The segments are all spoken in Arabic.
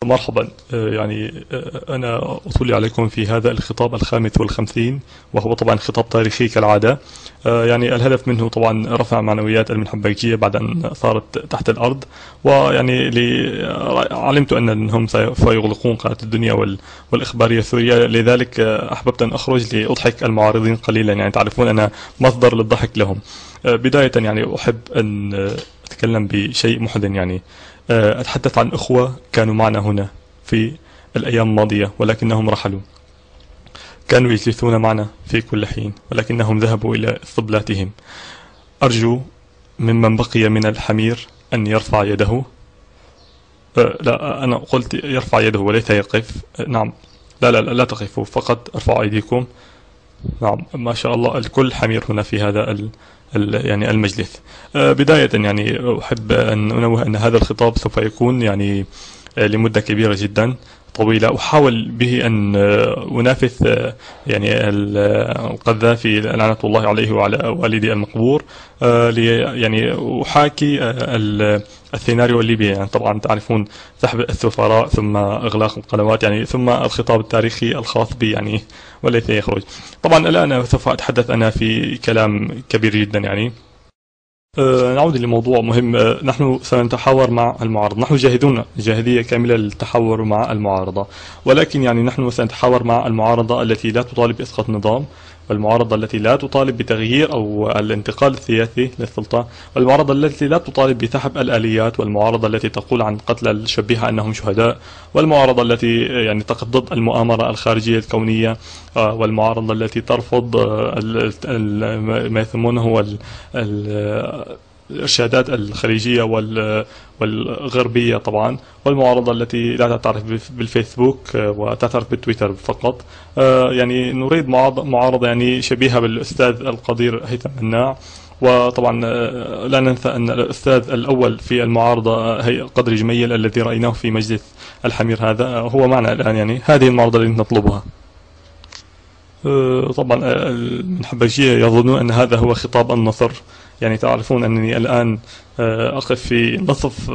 مرحبا. أنا أطلع عليكم في هذا الخطاب الخامس والخمسين، وهو طبعا خطاب تاريخي كالعادة. الهدف منه طبعا رفع معنويات المنحبيكية بعد أن صارت تحت الأرض، علمت أنهم سوف يغلقون قناة الدنيا والإخبارية السورية، لذلك أحببت أن أخرج لأضحك المعارضين قليلا. تعرفون أنا مصدر للضحك لهم. بداية أحب أن أتكلم بشيء محزن. أتحدث عن أخوة كانوا معنا هنا في الأيام الماضية ولكنهم رحلوا. كانوا يجلسون معنا في كل حين ولكنهم ذهبوا إلى اسطبلاتهم. أرجو ممن بقي من الحمير أن يرفع يده. لا، أنا قلت يرفع يده وليس يقف. نعم، لا تقفوا، فقط ارفعوا أيديكم. نعم، ما شاء الله الكل حمير هنا في هذا المجلس. بداية أحب أن أنوه أن هذا الخطاب سوف يكون لمدة كبيرة جدا طويلة. أحاول به أن أنافس القذافي لعنة الله عليه وعلى والدي المقبور، أحاكي السيناريو الليبي. طبعا تعرفون سحب السفراء ثم إغلاق القنوات، ثم الخطاب التاريخي الخاص بي وليس يخرج. طبعا الآن سوف أتحدث أنا في كلام كبير جدا. نعود لموضوع مهم. نحن سنتحاور مع المعارضة، نحن جاهدون جاهدية كاملة للتحاور مع المعارضة، ولكن نحن سنتحاور مع المعارضة التي لا تطالب بإسقاط النظام، والمعارضة التي لا تطالب بتغيير أو الانتقال السياسي للسلطة، والمعارضة التي لا تطالب بسحب الآليات، والمعارضة التي تقول عن قتل الشبيحة أنهم شهداء، والمعارضة التي تقف ضد المؤامرة الخارجية الكونية، والمعارضة التي ترفض ما يسمونه الإرشادات الخليجية والغربية طبعا، والمعارضة التي لا تعترف بالفيسبوك وتعترف بالتويتر فقط. نريد معارضة شبيهة بالأستاذ القدير هيثم مناع. وطبعا لا ننسى أن الأستاذ الأول في المعارضة هي قدر جميل الذي رأيناه في مجلس الحمير، هذا هو معنا الآن. هذه المعارضة التي نطلبها. طبعا المنحبيكية يظنون أن هذا هو خطاب النصر. تعرفون أنني الآن أقف في نصف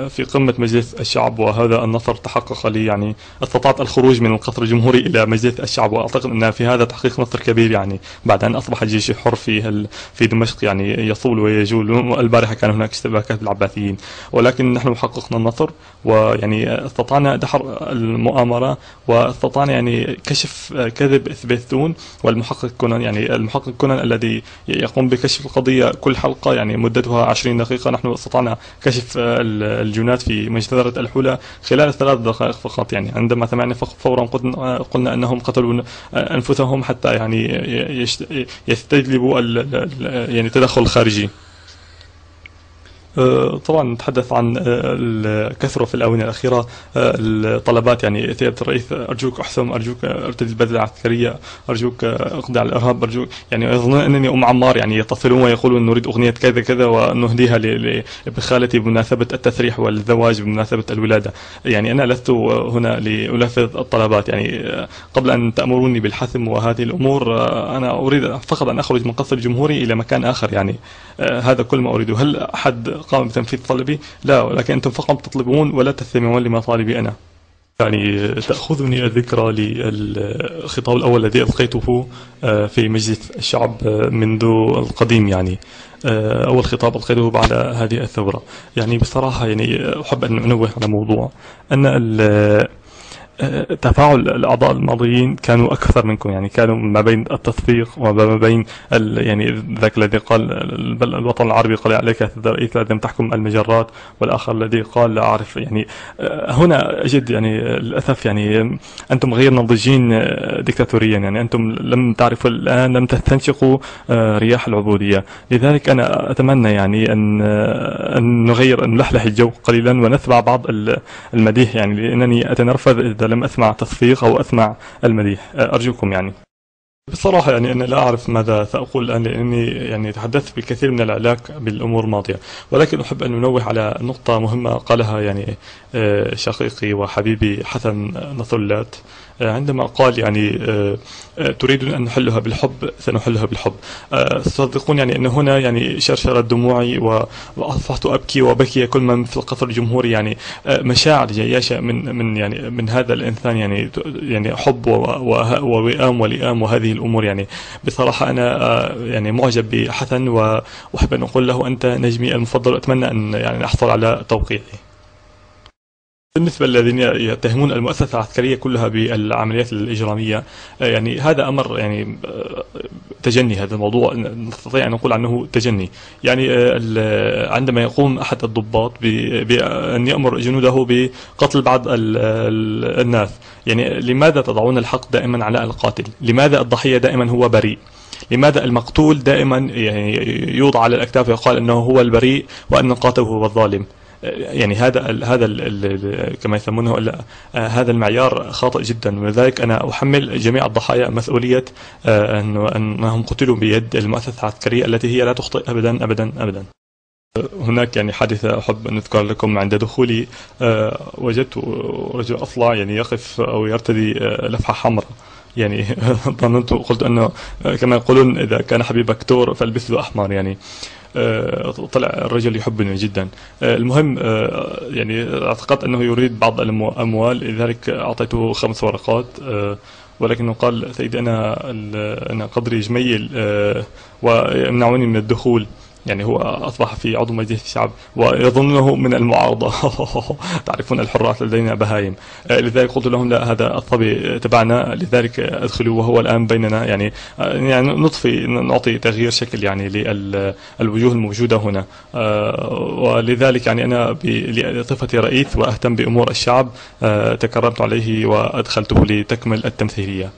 في قمة مجلس الشعب، وهذا النصر تحقق لي. استطعت الخروج من القصر الجمهوري إلى مجلس الشعب، وأعتقد أن في هذا تحقيق نصر كبير بعد أن أصبح الجيش حر في دمشق يصول ويجول. البارحة كان هناك اشتباكات بالعباثيين، ولكن نحن حققنا النصر، استطعنا دحر المؤامرة، واستطعنا كشف كذب سبيستون والمحقق كونان. المحقق كونان الذي يقوم بكشف القضية كل حلقة مدتها 20 دقيقة، نحن استطعنا كشف الجنات في مجزرة الحولة خلال 3 دقائق فقط. عندما سمعنا فورا قلنا أنهم قتلوا أنفسهم حتى يستجلبوا التدخل الخارجي. طبعا نتحدث عن الكثرة في الآونة الأخيرة الطلبات. سيادة الرئيس أرجوك احسم، أرجوك ارتدي البدلة العسكرية، أرجوك اقضي على الإرهاب، أرجوك يظنون أنني أم عمار. يتصلون ويقولون نريد أغنية كذا كذا ونهديها لابن خالتي بمناسبة التسريح والزواج بمناسبة الولادة. أنا لست هنا لألفظ الطلبات. قبل أن تأمروني بالحسم وهذه الأمور، أنا أريد فقط أن أخرج من قصر الجمهوري إلى مكان آخر. هذا كل ما أريده. هل أحد قام بتنفيذ طلبي؟ لا، ولكن أنتم فقط تطلبون ولا تستمعون لمطالبي أنا. تأخذني الذكرى للخطاب الأول الذي ألقيته في مجلس الشعب منذ القديم. أول خطاب ألقيته بعد هذه الثورة. بصراحة أحب أن أنوه على موضوع أن تفاعل الأعضاء الماضيين كانوا أكثر منكم. كانوا ما بين التصفيق وما بين ذاك الذي قال الوطن العربي قال عليك يا سيد الرئيس لازم تحكم المجرات، والآخر الذي قال لا أعرف. هنا أجد للأسف أنتم غير ناضجين ديكتاتوريا. أنتم لم تعرفوا الآن، لم تستنشقوا رياح العبودية. لذلك أنا أتمنى أن نغير، نلحلح الجو قليلا ونسمع بعض المديح، لأنني أتنرفز إذا لم أسمع تصفيق أو أسمع المديح. أرجوكم بصراحة يعني أنا لا أعرف ماذا سأقول الآن، لأني يعني تحدثت بالكثير من العلاج بالأمور الماضية، ولكن أحب أن ننوه على نقطة مهمة قالها يعني شقيقي وحبيبي حسن نصر اللات، عندما قال يعني تريدون أن نحلها بالحب سنحلها بالحب. صدقون يعني أن هنا يعني شرشرت دموعي وأصبحت أبكي وبكي كل من في القصر الجمهوري، يعني مشاعر جياشة من يعني من هذا الإنسان، يعني حب ووئام ولئام وهذه الأمور. يعني بصراحة أنا يعني معجب بحسن، وأحب أن أقول له أنت نجمي المفضل، وأتمنى أن يعني أحصل على توقيعي. بالنسبة للذين يتهمون المؤسسة العسكرية كلها بالعمليات الإجرامية، يعني هذا أمر يعني تجني. هذا الموضوع نستطيع أن نقول عنه تجني. يعني عندما يقوم أحد الضباط بأن يأمر جنوده بقتل بعض الناس، يعني لماذا تضعون الحق دائما على القاتل؟ لماذا الضحية دائما هو بريء؟ لماذا المقتول دائما يعني يوضع على الأكتاف ويقال أنه هو البريء وأن القاتل هو الظالم؟ يعني كما يسمونه هذا المعيار خاطئ جدا، ولذلك انا احمل جميع الضحايا مسؤوليه انهم قتلوا بيد المؤسسه العسكريه التي هي لا تخطئ ابدا ابدا ابدا. هناك يعني حادثة أحب أن أذكر لكم. عند دخولي وجدت رجل أصلع يعني يقف أو يرتدي لفحة حمراء، يعني قلت أنه كما يقولون إذا كان حبيبك تور فالبس له أحمر. يعني طلع الرجل يحبني جدا. المهم يعني اعتقدت أنه يريد بعض الأموال، لذلك أعطيته 5 ورقات، ولكنه قال سيدي أنا قدري جميل ويمنعوني من الدخول. يعني هو أصبح في عضو مجلس الشعب ويظنه من المعارضة. تعرفون الحراس لدينا بهايم. لذلك قلت لهم لا، هذا الصبي تبعنا، لذلك أدخلوا وهو الآن بيننا. يعني نعطي تغيير شكل يعني للوجوه الموجودة هنا. ولذلك يعني أنا بصفتي رئيس وأهتم بأمور الشعب تكرمت عليه وأدخلته لتكمل التمثيلية.